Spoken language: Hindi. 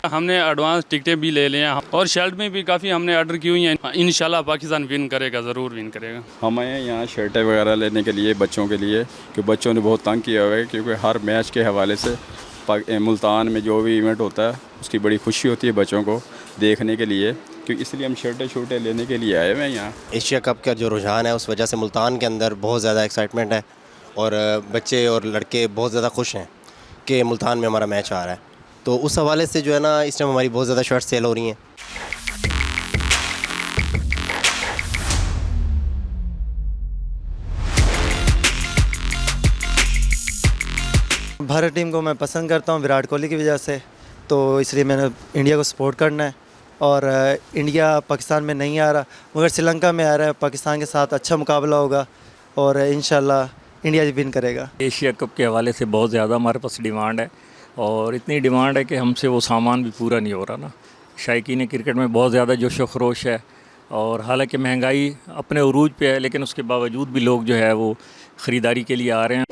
हमने एडवांस टिकटें भी ले लिए हैं और शर्ट में भी काफ़ी हमने ऑर्डर की हुई हैं। इंशाल्लाह पाकिस्तान विन करेगा, ज़रूर विन करेगा। हम आए हैं यहाँ शर्टें वगैरह लेने के लिए बच्चों के लिए, कि बच्चों ने बहुत तंग किया हुआ है, क्योंकि हर मैच के हवाले से मुल्तान में जो भी इवेंट होता है उसकी बड़ी खुशी होती है बच्चों को देखने के लिए, क्योंकि इसलिए हम शर्टें लेने के लिए आए हुए हैं यहाँ। एशिया कप का जो रुझान है उस वजह से मुल्तान के अंदर बहुत ज़्यादा एक्साइटमेंट है और बच्चे और लड़के बहुत ज़्यादा खुश हैं कि मुल्तान में हमारा मैच आ रहा है। तो उस हवाले से जो है ना, इस टाइम हमारी बहुत ज़्यादा शर्ट सेल हो रही हैं। भारत टीम को मैं पसंद करता हूं विराट कोहली की वजह से, तो इसलिए मैंने इंडिया को सपोर्ट करना है। और इंडिया पाकिस्तान में नहीं आ रहा मगर श्रीलंका में आ रहा है, पाकिस्तान के साथ अच्छा मुकाबला होगा और इंशाल्लाह इंडिया विन करेगा। एशिया कप के हवाले से बहुत ज़्यादा हमारे पास डिमांड है और इतनी डिमांड है कि हमसे वो सामान भी पूरा नहीं हो रहा ना। शायकीन क्रिकेट में बहुत ज़्यादा जोशो खरोश है और हालांकि महंगाई अपने उरूज पे है, लेकिन उसके बावजूद भी लोग जो है वो ख़रीदारी के लिए आ रहे हैं।